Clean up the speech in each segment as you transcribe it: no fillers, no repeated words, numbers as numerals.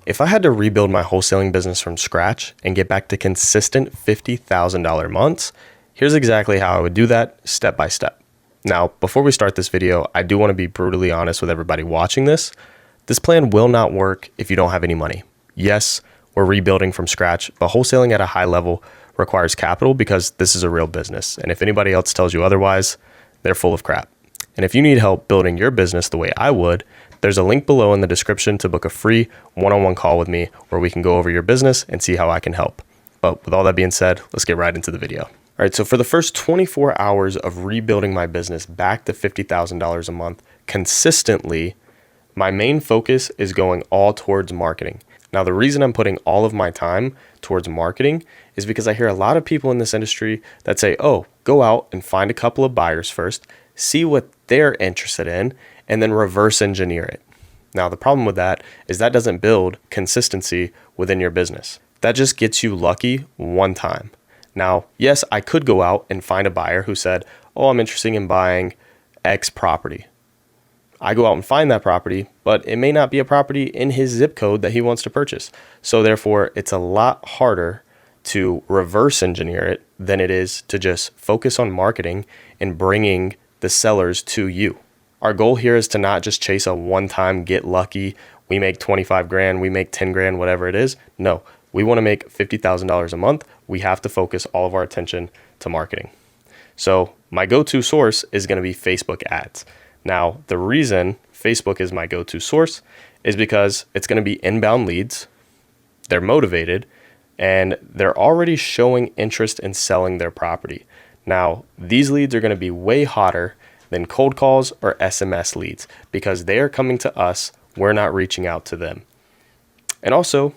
If I had to rebuild my wholesaling business from scratch and get back to consistent $50,000 months, here's exactly how I would do that step by step. Now, before we start this video, I do want to be brutally honest with everybody watching this. This plan will not work if you don't have any money. Yes, we're rebuilding from scratch, but wholesaling at a high level requires capital because this is a real business. And if anybody else tells you otherwise, they're full of crap. And if you need help building your business the way I would, there's a link below in the description to book a free one-on-one call with me where we can go over your business and see how I can help. But with all that being said, let's get right into the video. All right, so for the first 24 hours of rebuilding my business back to $50,000 a month consistently, my main focus is going all towards marketing. Now, the reason I'm putting all of my time towards marketing is because I hear a lot of people in this industry that say, oh, go out and find a couple of buyers first, see what they're interested in, and then reverse engineer it. Now, the problem with that is that doesn't build consistency within your business. That just gets you lucky one time. Now, yes, I could go out and find a buyer who said, oh, I'm interested in buying X property. I go out and find that property, but it may not be a property in his zip code that he wants to purchase. So therefore, it's a lot harder to reverse engineer it than it is to just focus on marketing and bringing the sellers to you. Our goal here is to not just chase a one-time get lucky, we make 25 grand, we make 10 grand, whatever it is. No, we want to make $50,000 a month. We have to focus all of our attention to marketing. So my go-to source is going to be Facebook ads. Now, the reason Facebook is my go-to source is because it's going to be inbound leads. They're motivated and they're already showing interest in selling their property. Now, these leads are going to be way hotter than cold calls or SMS leads because they are coming to us. We're not reaching out to them. And also,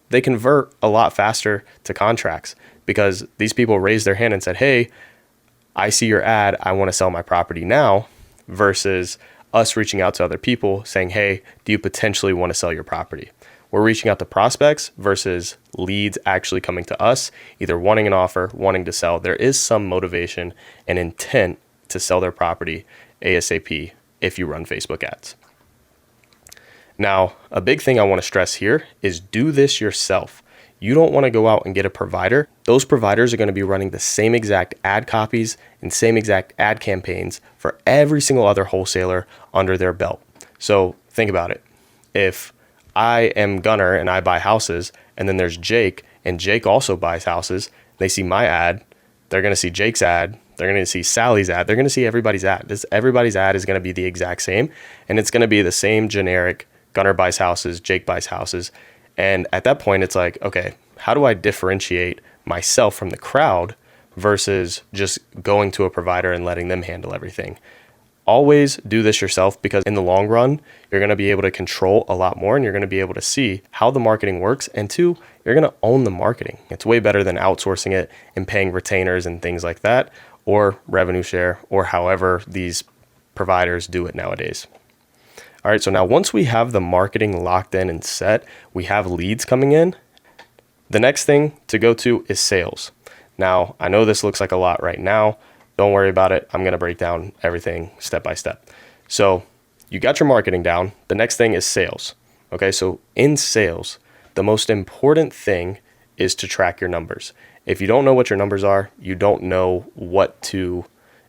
they convert a lot faster to contracts because these people raised their hand and said, hey, I see your ad. I want to sell my property now. Versus us reaching out to other people saying, hey, do you potentially want to sell your property? We're reaching out to prospects versus leads actually coming to us, either wanting an offer, wanting to sell. There is some motivation and intent to sell their property ASAP if you run Facebook ads. Now, a big thing I want to stress here is do this yourself. You don't want to go out and get a provider. Those providers are going to be running the same exact ad copies and same exact ad campaigns for every single other wholesaler under their belt. So think about it. If I am Gunnar and I buy houses and then there's Jake and Jake also buys houses, they see my ad, they're going to see Jake's ad, they're going to see Sally's ad, they're going to see everybody's ad. Everybody's ad is going to be the exact same and it's going to be the same generic Gunnar buys houses, Jake buys houses. And at that point, it's like, okay, how do I differentiate myself from the crowd versus just going to a provider and letting them handle everything? Always do this yourself because in the long run, you're going to be able to control a lot more and you're going to be able to see how the marketing works. And two, you're going to own the marketing. It's way better than outsourcing it and paying retainers and things like that, or revenue share, or however these providers do it nowadays. All right, so now once we have the marketing locked in and set, we have leads coming in. The next thing to go to is sales. Now, I know this looks like a lot right now. Don't worry about it. I'm going to break down everything step by step. So you got your marketing down. The next thing is sales. Okay, so in sales, the most important thing is to track your numbers. If you don't know what your numbers are, you don't know what to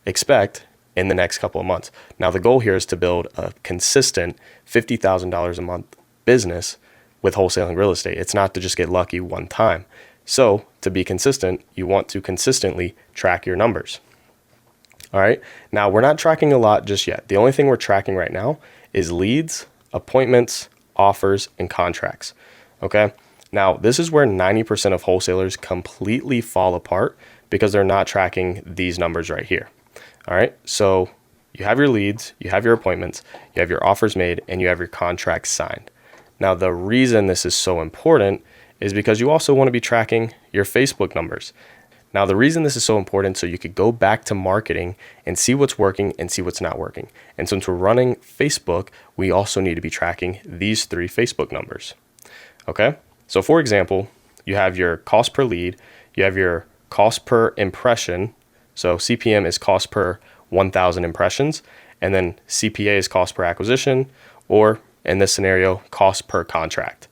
expect in the next couple of months. Now, the goal here is to build a consistent $50,000 a month business with wholesaling real estate. It's not to just get lucky one time. So to be consistent, you want to consistently track your numbers. All right. Now, we're not tracking a lot just yet. The only thing we're tracking right now is leads, appointments, offers, and contracts. Okay. Now, this is where 90% of wholesalers completely fall apart because they're not tracking these numbers right here. All right, so you have your leads, you have your appointments, you have your offers made, and you have your contracts signed. Now, the reason this is so important is because you also want to be tracking your Facebook numbers. Now, the reason this is so important so you could go back to marketing and see what's working and see what's not working. And since we're running Facebook, we also need to be tracking these 3 Facebook numbers. Okay, so for example, you have your cost per lead, you have your cost per impression. So CPM is cost per 1,000 impressions, and then CPA is cost per acquisition, or in this scenario, cost per contract.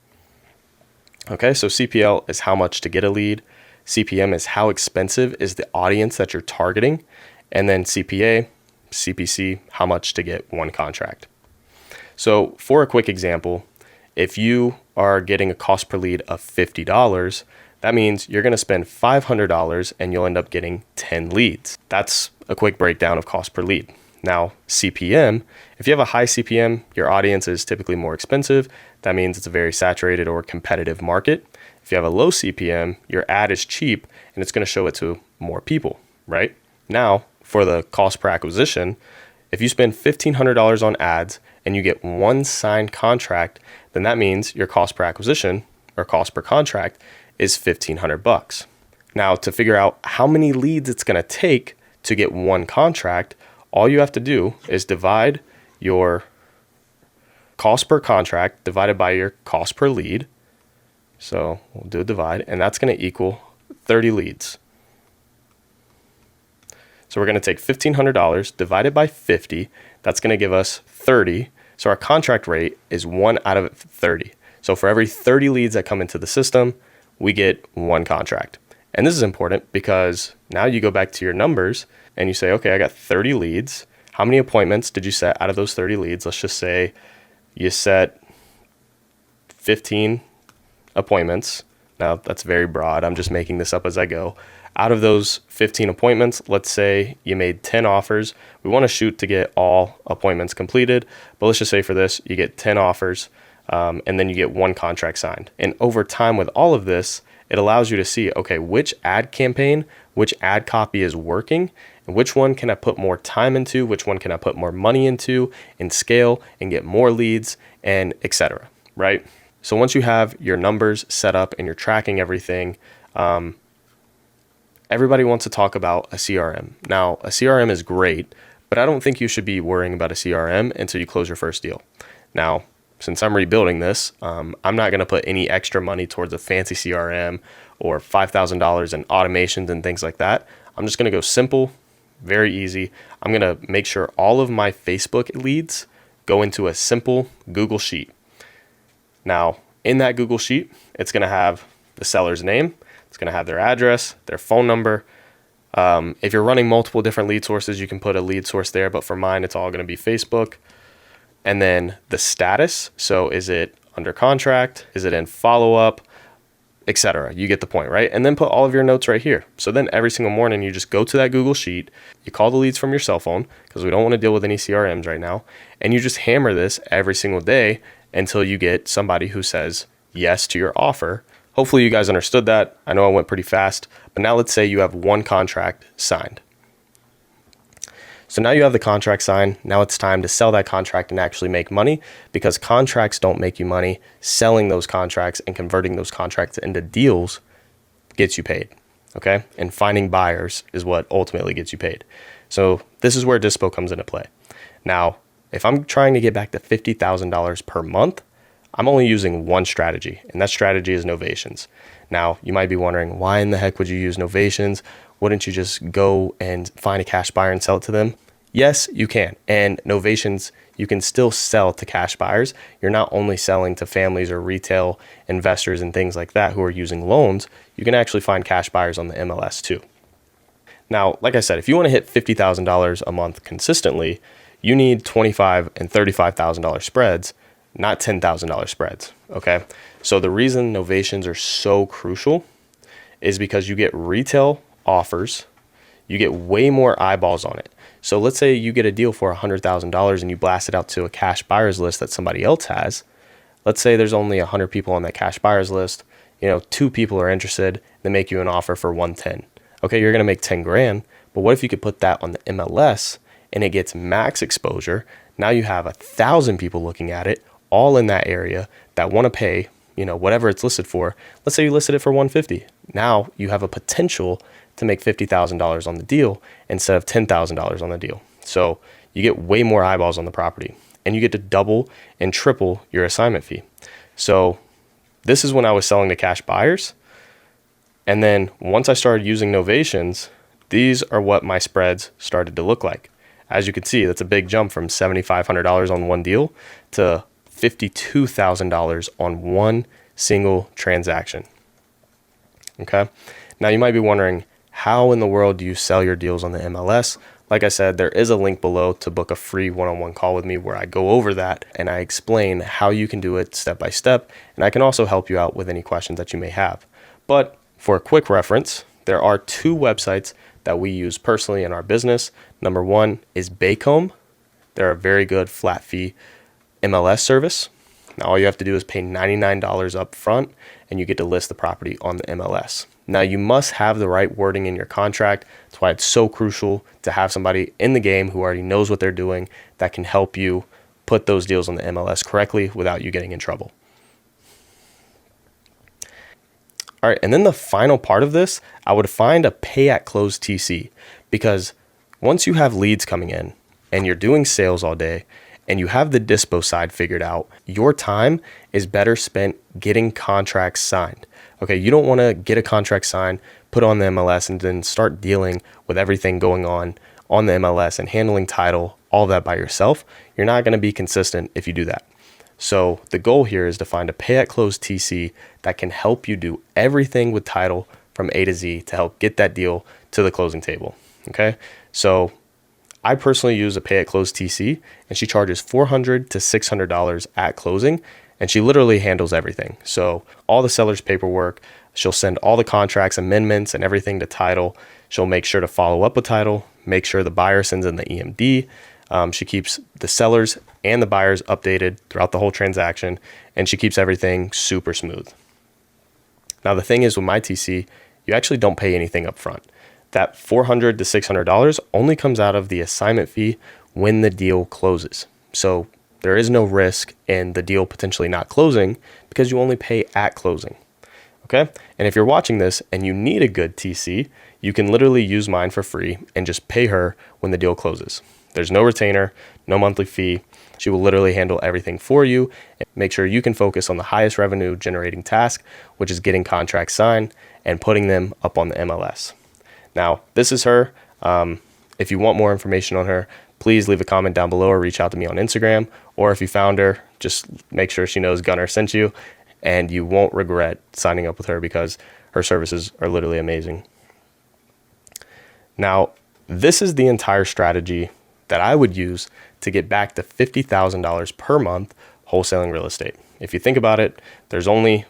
Okay, so CPL is how much to get a lead. CPM is how expensive is the audience that you're targeting. And then CPA, CPC, how much to get one contract. So for a quick example, if you are getting a cost per lead of $50, that means you're going to spend $500 and you'll end up getting 10 leads. That's a quick breakdown of cost per lead. Now, CPM, if you have a high CPM, your audience is typically more expensive. That means it's a very saturated or competitive market. If you have a low CPM, your ad is cheap and it's going to show it to more people, right? Now, for the cost per acquisition, if you spend $1,500 on ads and you get one signed contract, then that means your cost per acquisition or cost per contract is $1,500. Now, to figure out how many leads it's going to take to get one contract, all you have to do is divide your cost per contract divided by your cost per lead. So we'll do a divide, and that's going to equal 30 leads. So we're going to take $1,500 divided by 50. That's going to give us 30. So our contract rate is 1 out of 30. So for every 30 leads that come into the system, we get one contract. And this is important because now you go back to your numbers and you say, okay, I got 30 leads. How many appointments did you set out of those 30 leads? Let's just say you set 15 appointments. Now that's very broad. I'm just making this up as I go. Out of those 15 appointments, let's say you made 10 offers. We want to shoot to get all appointments completed, but let's just say for this, you get 10 offers and then you get one contract signed. And over time with all of this, it allows you to see, okay, which ad campaign, which ad copy is working, and which one can I put more time into, which one can I put more money into and scale and get more leads and etc. Right? So once you have your numbers set up and you're tracking everything, everybody wants to talk about a CRM. Now, a CRM is great, but I don't think you should be worrying about a CRM until you close your first deal. Now, since I'm rebuilding this, I'm not going to put any extra money towards a fancy CRM or $5,000 in automations and things like that. I'm just going to go simple, very easy. I'm going to make sure all of my Facebook leads go into a simple Google Sheet. Now, in that Google Sheet, it's going to have the seller's name. It's going to have their address, their phone number. If you're running multiple different lead sources, you can put a lead source there. But for mine, it's all going to be Facebook. And then the status. So is it under contract? Is it in follow-up? Etc. You get the point, right? And then put all of your notes right here. So then every single morning, you just go to that Google Sheet. You call the leads from your cell phone because we don't want to deal with any CRMs right now. And you just hammer this every single day until you get somebody who says yes to your offer. Hopefully you guys understood that. I know I went pretty fast, but now let's say you have one contract signed. So now you have the contract signed. Now it's time to sell that contract and actually make money, because contracts don't make you money. Selling those contracts and converting those contracts into deals gets you paid. Okay. And finding buyers is what ultimately gets you paid. So this is where Dispo comes into play. Now, if I'm trying to get back to $50,000 per month, I'm only using one strategy, and that strategy is novations. Now, you might be wondering, why in the heck would you use novations? Wouldn't you just go and find a cash buyer and sell it to them? Yes, you can. And novations, you can still sell to cash buyers. You're not only selling to families or retail investors and things like that who are using loans. You can actually find cash buyers on the MLS too. Now, like I said, if you want to hit $50,000 a month consistently, you need $25,000 and $35,000 spreads, not $10,000 spreads, okay? So the reason novations are so crucial is because you get retail offers, you get way more eyeballs on it. So let's say you get a deal for $100,000 and you blast it out to a cash buyers list that somebody else has. Let's say there's only 100 people on that cash buyers list. 2 people are interested. They make you an offer for 110. Okay, you're going to make 10 grand. But what if you could put that on the MLS and it gets max exposure? Now you have 1,000 people looking at it, all in that area that want to pay, whatever it's listed for. Let's say you listed it for 150. Now you have a potential to make $50,000 on the deal instead of $10,000 on the deal. So you get way more eyeballs on the property, and you get to double and triple your assignment fee. So this is when I was selling to cash buyers. And then once I started using novations, these are what my spreads started to look like. As you can see, that's a big jump from $7,500 on one deal to $52,000 on one single transaction. Okay. Now you might be wondering, how in the world do you sell your deals on the MLS? Like I said, there is a link below to book a free one-on-one call with me where I go over that and I explain how you can do it step by step. And I can also help you out with any questions that you may have. But for a quick reference, there are two websites that we use personally in our business. Number one is Baycomb. They're a very good flat fee MLS service. Now all you have to do is pay $99 up front and you get to list the property on the MLS. Now you must have the right wording in your contract. That's why it's so crucial to have somebody in the game who already knows what they're doing that can help you put those deals on the MLS correctly without you getting in trouble. All right, and then the final part of this, I would find a pay at close TC, because once you have leads coming in and you're doing sales all day and you have the dispo side figured out, your time is better spent getting contracts signed. Okay, you don't want to get a contract signed, put on the MLS, and then start dealing with everything going on the MLS and handling title, all that by yourself. You're not going to be consistent if you do that. So the goal here is to find a pay at close TC that can help you do everything with title from A to Z to help get that deal to the closing table. Okay, so I personally use a pay at close TC, and she charges $400 to $600 at closing, and she literally handles everything. So all the seller's paperwork, she'll send all the contracts, amendments, and everything to title. She'll make sure to follow up with title, make sure the buyer sends in the EMD. She keeps the sellers and the buyers updated throughout the whole transaction, and she keeps everything super smooth. Now, the thing is with my TC, you actually don't pay anything up front. That $400 to $600 only comes out of the assignment fee when the deal closes. So there is no risk in the deal potentially not closing because you only pay at closing. Okay. And if you're watching this and you need a good TC, you can literally use mine for free and just pay her when the deal closes. There's no retainer, no monthly fee. She will literally handle everything for you and make sure you can focus on the highest revenue generating task, which is getting contracts signed and putting them up on the MLS. Now, this is her. If you want more information on her, please leave a comment down below or reach out to me on Instagram. Or if you found her, just make sure she knows Gunner sent you, and you won't regret signing up with her because her services are literally amazing. Now, this is the entire strategy that I would use to get back to $50,000 per month wholesaling real estate. If you think about it, there's only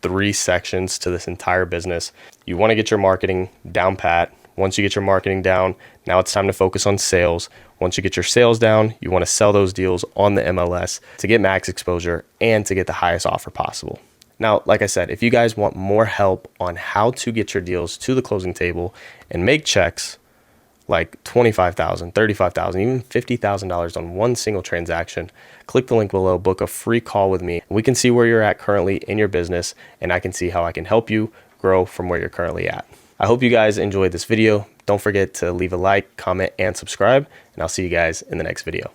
3 sections to this entire business. You want to get your marketing down pat. Once you get your marketing down, now it's time to focus on sales. Once you get your sales down, you want to sell those deals on the MLS to get max exposure and to get the highest offer possible. Now, like I said, if you guys want more help on how to get your deals to the closing table and make checks like $25,000, $35,000, even $50,000 on one single transaction, click the link below, book a free call with me. We can see where you're at currently in your business, and I can see how I can help you grow from where you're currently at. I hope you guys enjoyed this video. Don't forget to leave a like, comment, and subscribe, and I'll see you guys in the next video.